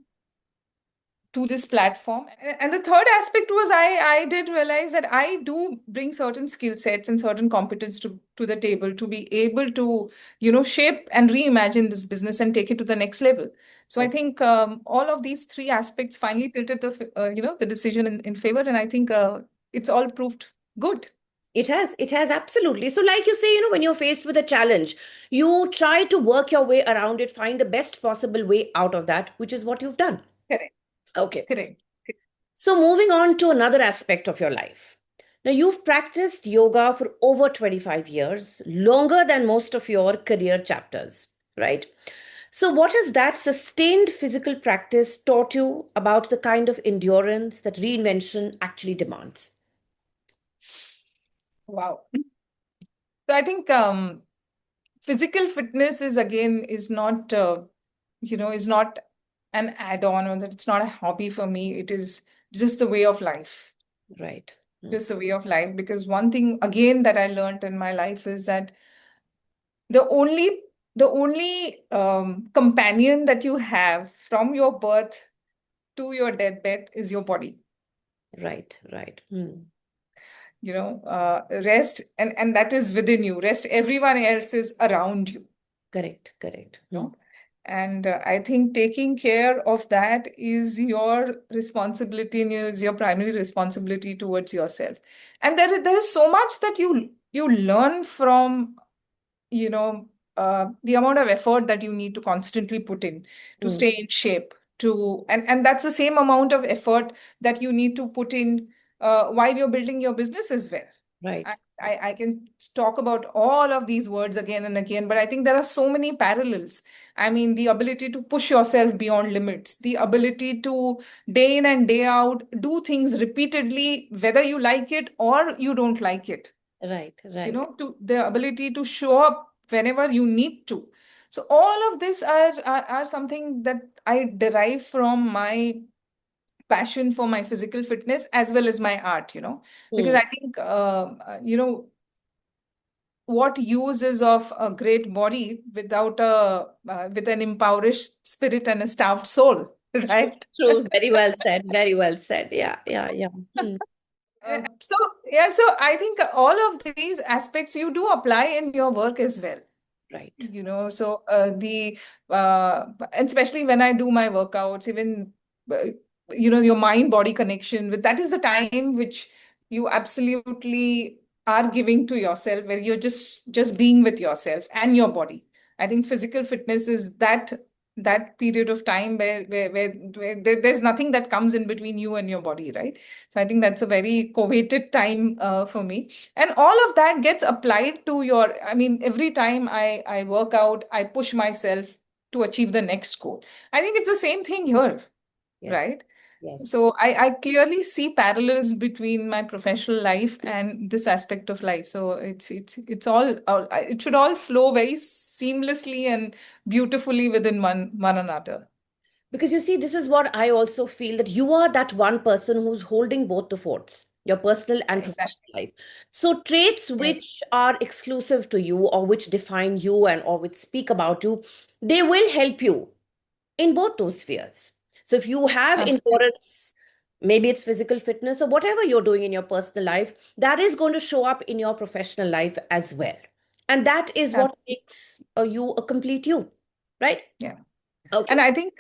to this platform. And the third aspect was, I did realize that I do bring certain skill sets and certain competence to the table to be able to, shape and reimagine this business and take it to the next level. So I Okay. think all of these three aspects finally tilted the decision in favor. And I think it's all proved good. It has absolutely. So, like you say, when you're faced with a challenge, you try to work your way around it, find the best possible way out of that, which is what you've done. Correct. Okay. Correct. So, moving on to another aspect of your life. Now, you've practiced yoga for over 25 years, longer than most of your career chapters, right? So, what has that sustained physical practice taught you about the kind of endurance that reinvention actually demands? Wow. So I think physical fitness is not an add-on, or that it's not a hobby for me. It is just a way of life. Right. Mm. Just a way of life. Because one thing again that I learned in my life is that the only companion that you have from your birth to your deathbed is your body. Right. Right. Mm. Rest, and that is within you. Rest, everyone else is around you. Correct. Correct. Mm. know. And I think taking care of that is your responsibility, and is your primary responsibility towards yourself. And there is so much that you learn from, the amount of effort that you need to constantly put in to Mm. stay in shape. And that's the same amount of effort that you need to put in while you're building your business as well. Right. I can talk about all of these words again and again, but I think there are so many parallels. I mean, the ability to push yourself beyond limits, the ability to day in and day out do things repeatedly, whether you like it or you don't like it, Right. Right. to the ability to show up whenever you need to. So all of this are something that I derive from my passion for my physical fitness as well as my art, because Hmm. I think, what use is of a great body without with an impoverished spirit and a starved soul, True. right? True. Very well said. Very well said. Yeah. Yeah. Yeah. Hmm. So yeah, so I think all of these aspects you do apply in your work as well. Right. So the and especially when I do my workouts, even your mind body connection, with that is the time which you absolutely are giving to yourself, where you're just being with yourself and your body. I think physical fitness is that period of time where there's nothing that comes in between you and your body, right? So I think that's a very coveted time for me, and all of that gets applied to I mean, every time I work out, I push myself to achieve the next goal. I think it's the same thing here, Yes. right? Yes. So I clearly see parallels between my professional life and this aspect of life. So it's all it should all flow very seamlessly and beautifully within one another. Because you see, this is what I also feel, that you are that one person who's holding both the forts, your personal and Exactly. professional life. So traits Yes. which are exclusive to you or which define you and or which speak about you, they will help you in both those spheres. So if you have Absolutely. endurance, maybe it's physical fitness or whatever you're doing in your personal life, that is going to show up in your professional life as well. And that is what Absolutely. makes you a complete you, right? Yeah. And Okay. I think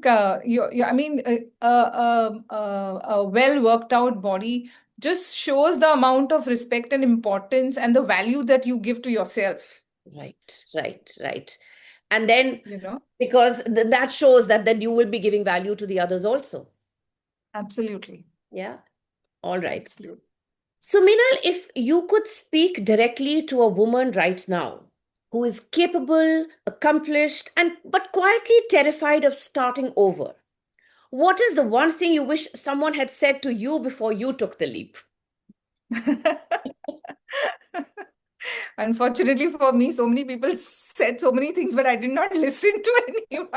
I mean, a well worked out body just shows the amount of respect and importance and the value that you give to yourself, Right, right, right. And then you know? because that shows that then you will be giving value to the others also. Absolutely. Yeah. All right. Absolutely. So, Minal, if you could speak directly to a woman right now who is capable, accomplished, and but quietly terrified of starting over, what is the one thing you wish someone had said to you before you took the leap? Unfortunately for me, so many people said so many things, but I did not listen to anyone.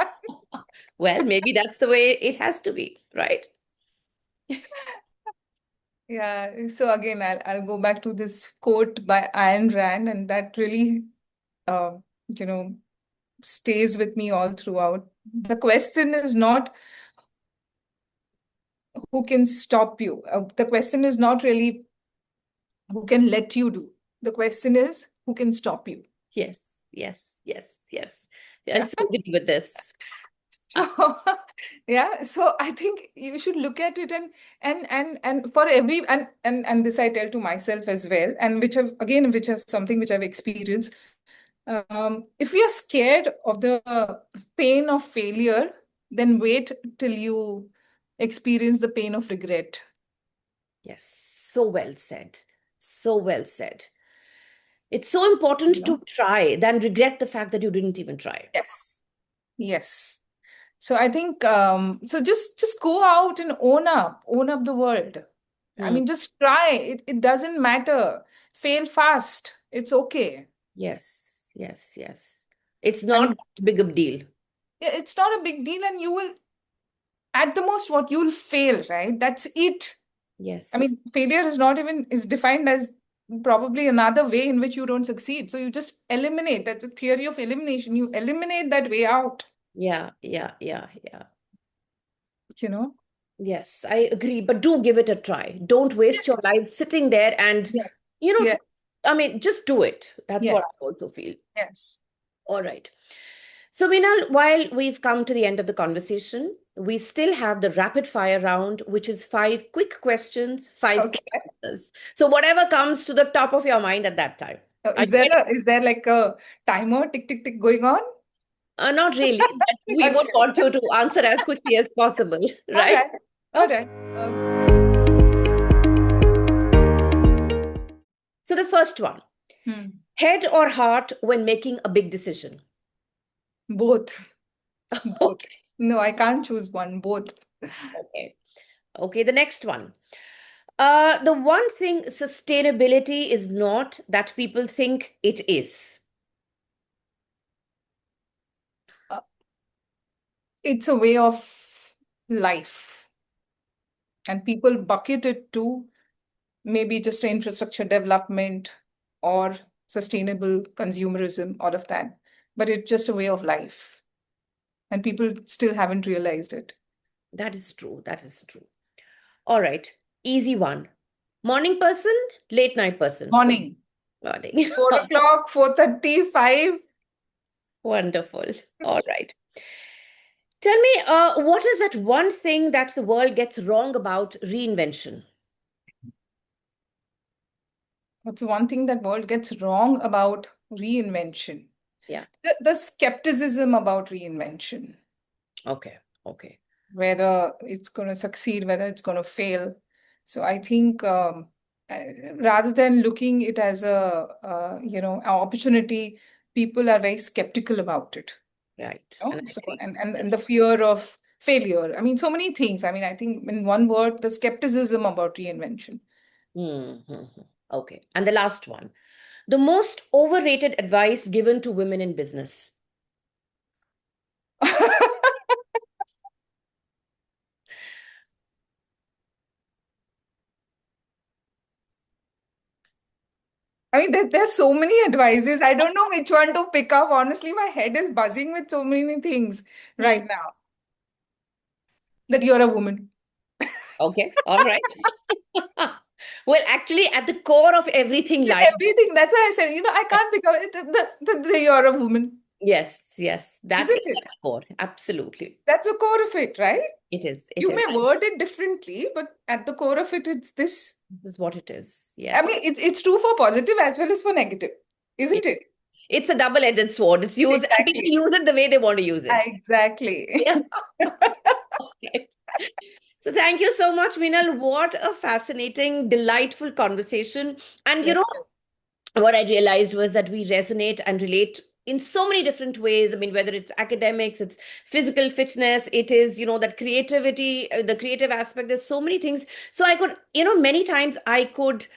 Well, maybe that's the way it has to be, right? Yeah. So again, I'll go back to this quote by Ayn Rand, and that really, uh, you know, stays with me all throughout. The question is not who can stop you. The question is not really who can let you do. The question is who can stop you. Yes, yes, yes, yes. I Yeah. so agree with this. So yeah, so I think you should look at it, and for every and this I tell to myself as well, and which is something which I've experienced. If you're scared of the pain of failure, then wait till you experience the pain of regret. Yes, so well said. So well said. It's so You important know? to try than regret the fact that you didn't even try. Yes. Yes. So I think so just go out and own up the world. I Hmm. mean, just try. It doesn't matter. Fail fast. It's okay. Yes, yes, yes. It's I not mean, that big a deal. it's not a big deal, and you will, at the most, what you'll fail, right? That's it. I Yes. mean, failure is defined as probably another way in which you don't succeed. So you just eliminate. That's the theory of elimination. You eliminate that way out, Yeah, yeah, yeah, yeah. you know? Yes, I agree. But do give it a try. Don't waste Yes. your life sitting there and, Yeah. you know, Yeah. I mean, just do it. That's what Yes. I also feel. Yes. All right. So, Minal, while we've come to the end of the conversation, we still have the rapid fire round, which is five quick questions, five quick Okay. answers. So, whatever comes to the top of your mind at that time. Are you ready? Is there like a timer tick tick tick going on? Not really, but we would Okay. want you to answer as quickly as possible, All right? right. All Okay. right. So the first one, head or heart when making a big decision? Both. Both. Okay. No, I can't choose one. Both. Okay, the next one. The one thing sustainability is not that people think it is. It's a way of life. And people bucket it to maybe just infrastructure development or sustainable consumerism, all of that. But it's just a way of life. And people still haven't realized it. That is true. That is true. All right. Easy one. Morning person, late night person? Morning. 4 o'clock, 4:30, 5. Wonderful. All right. Tell me, what is that one thing that the world gets wrong about reinvention? What's one thing that world gets wrong about reinvention? Yeah. The skepticism about reinvention. Okay. Whether it's going to succeed, whether it's going to fail. So I think rather than looking it as an opportunity, people are very skeptical about it. Right. And the fear of failure. I mean, so many things. I mean, I think in one word, the skepticism about reinvention. Okay. And the last one, the most overrated advice given to women in business? I mean, there's so many advices. I don't know which one to pick up. Honestly, my head is buzzing with so many things right now. That you're a woman. Okay, all right. Well, actually, at the core of everything lies. Everything. That's why I said, I can't pick up it. You're a woman. Yes. That Isn't is it? the core. Absolutely. That's the core of it, right? It is. You may word it differently, but at the core of it, it's this. This is what it is. Yes. I mean, it's true for positive as well as for negative, isn't it? It's a double-edged sword. It's used, and people use it the way they want to use it. Exactly. Yeah. Okay. So thank you so much, Minal. What a fascinating, delightful conversation. And what I realized was that we resonate and relate in so many different ways. I mean, whether it's academics, it's physical fitness, it is, that creativity, the creative aspect, there's so many things. So I could, many times I could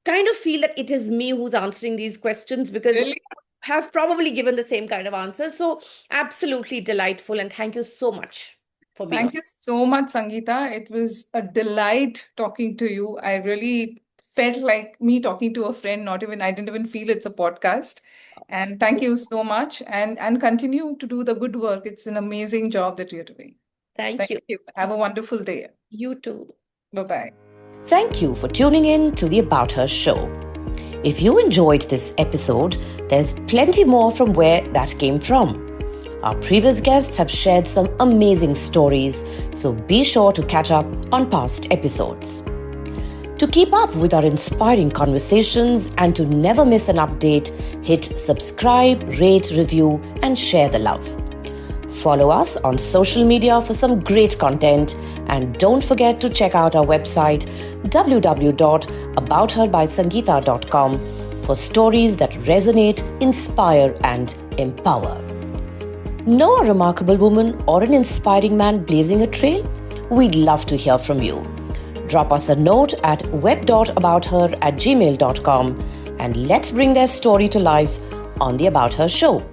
kind of feel that it is me who's answering these questions because I have probably given the same kind of answers. So absolutely delightful. And thank you so much for being Thank you so much, Sangeeta. It was a delight talking to you. I really felt like me talking to a friend, I didn't even feel it's a podcast. And thank you so much and continue to do the good work. It's an amazing job that you're doing. Thank you. Have a wonderful day. You too. Bye-bye. Thank you for tuning in to the About Her Show. If you enjoyed this episode, there's plenty more from where that came from. Our previous guests have shared some amazing stories, so be sure to catch up on past episodes. To keep up with our inspiring conversations and to never miss an update, hit subscribe, rate, review, and share the love. Follow us on social media for some great content, and don't forget to check out our website www.aboutherbysangeeta.com for stories that resonate, inspire, and empower. Know a remarkable woman or an inspiring man blazing a trail? We'd love to hear from you. Drop us a note at web.abouther@gmail.com and let's bring their story to life on the About Her Show.